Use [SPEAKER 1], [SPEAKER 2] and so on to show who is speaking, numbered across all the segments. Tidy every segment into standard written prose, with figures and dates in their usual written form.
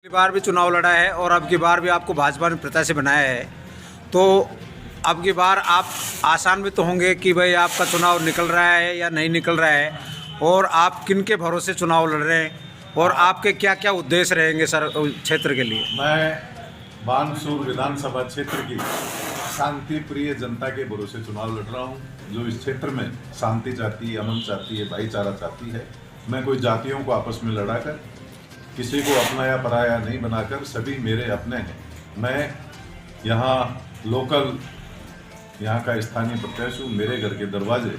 [SPEAKER 1] पिछली बार भी चुनाव लड़ा है और अब की बार भी आपको भाजपा ने प्रत्याशी बनाया है, तो अब की बार आप आसान भी तो होंगे कि भाई आपका चुनाव निकल रहा है या नहीं निकल रहा है, और आप किन के भरोसे चुनाव लड़ रहे हैं और आपके क्या क्या उद्देश्य रहेंगे सर क्षेत्र के लिए।
[SPEAKER 2] मैं बानसूर विधानसभा क्षेत्र की शांति प्रिय जनता के भरोसे चुनाव लड़ रहा हूँ, जो इस क्षेत्र में शांति चाहती है, अमन चाहती है, भाईचारा चाहती है। मैं कोई जातियों को आपस में लड़ाकर, किसी को अपना या पराया नहीं बनाकर, सभी मेरे अपने हैं। मैं यहाँ लोकल, यहाँ का स्थानीय प्रत्याशी हूँ। मेरे घर के दरवाजे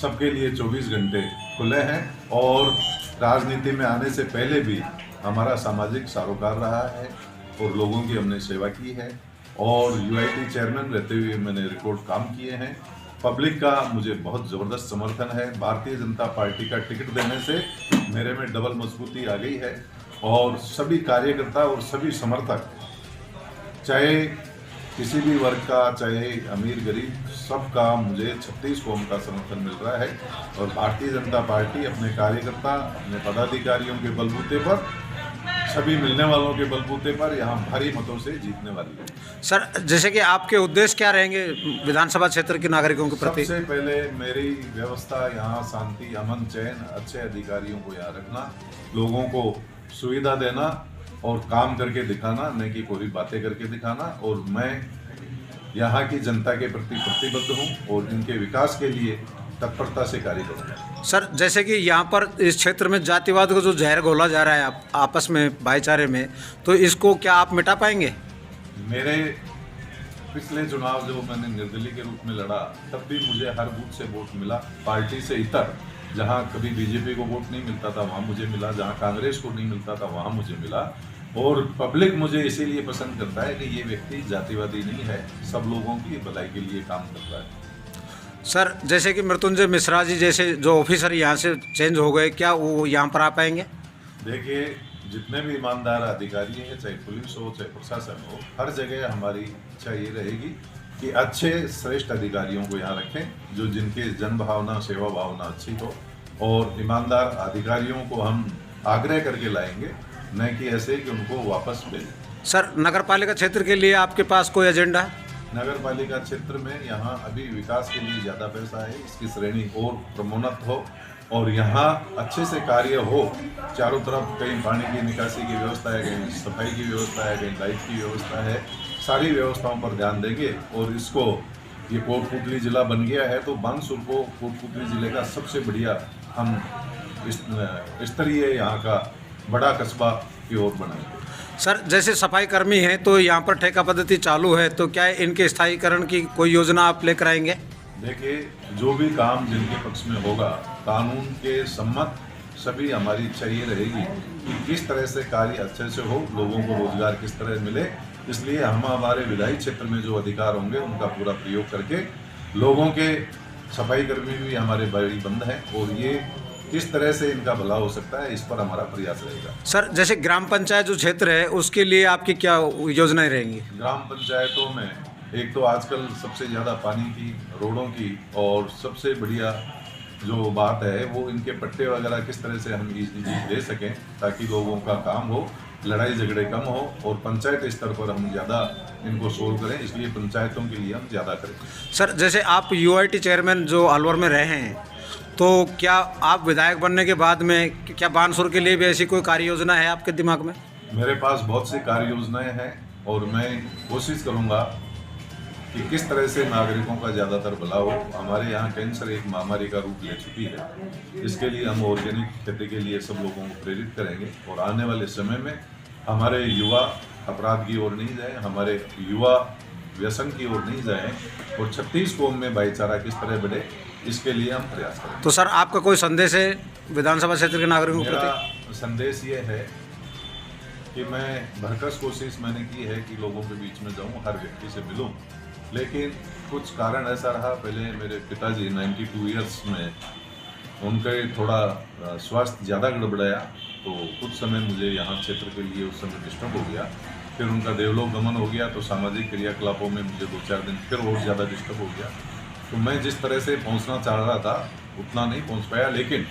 [SPEAKER 2] सबके लिए 24 घंटे खुले हैं और राजनीति में आने से पहले भी हमारा सामाजिक सरोकार रहा है और लोगों की हमने सेवा की है, और यूआईटी चेयरमैन रहते हुए मैंने रिकॉर्ड काम किए हैं। पब्लिक का मुझे बहुत ज़बरदस्त समर्थन है। भारतीय जनता पार्टी का टिकट देने से मेरे में डबल मजबूती आ गई है, और सभी कार्यकर्ता और सभी समर्थक, चाहे किसी भी वर्ग का, चाहे अमीर गरीब, सबका मुझे 36 कौम का समर्थन मिल रहा है। और भारतीय जनता पार्टी अपने कार्यकर्ता, अपने पदाधिकारियों के बलबूते पर, सभी मिलने वालों के बलबूते पर यहाँ भारी मतों से जीतने वाली है।
[SPEAKER 1] सर जैसे कि आपके उद्देश्य क्या रहेंगे विधानसभा क्षेत्र के नागरिकों के प्रति।
[SPEAKER 2] सबसे पहले मेरी व्यवस्था यहाँ शांति, अमन, चैन, अच्छे अधिकारियों को यहाँ रखना, लोगों को सुविधा देना और काम करके दिखाना, न कि कोई बातें करके दिखाना। और मैं यहाँ की जनता के प्रति प्रतिबद्ध हूँ और इनके विकास के लिए तत्परता से कार्य करूँगा।
[SPEAKER 1] सर जैसे कि यहाँ पर इस क्षेत्र में जातिवाद को जो जहर घोला जा रहा है आपस में भाईचारे में, तो इसको क्या आप मिटा पाएंगे।
[SPEAKER 2] मेरे पिछले चुनाव जो मैंने निर्दलीय के रूप में लड़ा, तब भी मुझे हर बूथ से वोट मिला। पार्टी से इतर, जहाँ कभी बीजेपी को वोट नहीं मिलता था वहाँ मुझे मिला, जहाँ कांग्रेस को नहीं मिलता था वहाँ मुझे मिला। और पब्लिक मुझे इसीलिए पसंद करता है कि ये व्यक्ति जातिवादी नहीं है, सब लोगों की भलाई के लिए काम करता है।
[SPEAKER 1] सर जैसे कि मृत्युंजय मिश्रा जी जैसे जो ऑफिसर यहाँ से चेंज हो गए, क्या वो यहाँ पर आ पाएंगे।
[SPEAKER 2] देखिए, जितने भी ईमानदार अधिकारी हैं, चाहे पुलिस हो चाहे प्रशासन हो, हर जगह हमारी इच्छा ये रहेगी कि अच्छे श्रेष्ठ अधिकारियों को यहाँ रखें, जो जिनके जन भावना, सेवा भावना अच्छी हो, और ईमानदार अधिकारियों को हम आग्रह करके लाएंगे, न कि ऐसे कि उनको वापस भेजें।
[SPEAKER 1] सर नगरपालिका क्षेत्र के लिए आपके पास कोई एजेंडा है।
[SPEAKER 2] नगर पालिका क्षेत्र में यहाँ अभी विकास के लिए ज़्यादा पैसा है, इसकी श्रेणी और प्रमोन्नत हो और यहाँ अच्छे से कार्य हो। चारों तरफ कहीं पानी की निकासी की व्यवस्था है, कहीं सफाई की व्यवस्था है, कहीं लाइट की व्यवस्था है। सारी व्यवस्थाओं पर ध्यान देंगे और इसको, ये कोटपुतली ज़िला बन गया है तो बानसूर को कोटपुतली ज़िले का सबसे बढ़िया हम स्तरीय यहाँ का बड़ा कस्बा की ओर बनाएंगे।
[SPEAKER 1] सर जैसे सफाई कर्मी हैं तो यहाँ पर ठेका पद्धति चालू है, तो क्या इनके स्थायीकरण की कोई योजना आप लेकर आएंगे।
[SPEAKER 2] देखिए, जो भी काम जिनके पक्ष में होगा, कानून के सम्मत, सभी हमारी इच्छा ये रहेगी कि किस तरह से कार्य अच्छे से हो, लोगों को रोजगार किस तरह मिले। इसलिए हम हमारे विधायी क्षेत्र में जो अधिकार होंगे उनका पूरा प्रयोग करके लोगों के, सफाई कर्मी भी हमारे बड़ी बंद हैं और ये किस तरह से इनका भला हो सकता है, इस पर हमारा प्रयास रहेगा।
[SPEAKER 1] सर जैसे ग्राम पंचायत जो क्षेत्र है उसके लिए आपकी क्या योजनाएं रहेंगी।
[SPEAKER 2] ग्राम पंचायतों में एक तो आजकल सबसे ज़्यादा पानी की, रोडों की, और सबसे बढ़िया जो बात है वो इनके पट्टे वगैरह किस तरह से हम इजीली दे सकें ताकि लोगों का काम हो, लड़ाई झगड़े कम हो और पंचायत स्तर पर हम ज़्यादा इनको सोल्व करें। इसलिए पंचायतों के लिए हम ज़्यादा करें।
[SPEAKER 1] सर जैसे आप यूआईटी चेयरमैन जो अलवर में रहे हैं, तो क्या आप विधायक बनने के बाद में क्या बानसूर के लिए भी ऐसी कोई कार्य योजना है आपके दिमाग में।
[SPEAKER 2] मेरे पास बहुत सी कार्य योजनाएँ हैं और मैं कोशिश करूँगा कि किस तरह से नागरिकों का ज़्यादातर भला हो। हमारे यहाँ कैंसर एक महामारी का रूप ले चुकी है, इसके लिए हम ऑर्गेनिक खेती के लिए सब लोगों को प्रेरित करेंगे और आने वाले समय में हमारे युवा अपराध की ओर नहीं जाए, हमारे युवा व्यसन की ओर नहीं जाए और 36 कौम में भाईचारा किस तरह बढ़े, इसके लिए हम प्रयास करें।
[SPEAKER 1] तो सर आपका कोई संदेश है विधानसभा क्षेत्र के नागरिकों के
[SPEAKER 2] मेरा
[SPEAKER 1] प्रति।
[SPEAKER 2] संदेश ये है कि मैं भरकस कोशिश मैंने की है कि लोगों के बीच में जाऊं, हर व्यक्ति से मिलूं, लेकिन कुछ कारण ऐसा रहा। पहले मेरे पिताजी 92 ईयर्स में उनका थोड़ा स्वास्थ्य ज़्यादा गड़बड़ाया, तो कुछ समय मुझे यहाँ क्षेत्र के लिए उस समय डिस्टर्ब हो गया। फिर उनका देवलोक गमन हो गया तो सामाजिक क्रियाकलापों में मुझे 2-4 दिन फिर और ज़्यादा डिस्टर्ब हो गया। तो मैं जिस तरह से पहुंचना चाह रहा था उतना नहीं पहुंच पाया, लेकिन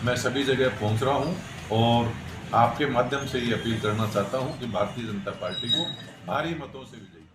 [SPEAKER 2] मैं सभी जगह पहुंच रहा हूं और आपके माध्यम से ये अपील करना चाहता हूं कि भारतीय जनता पार्टी को भारी मतों से विजयी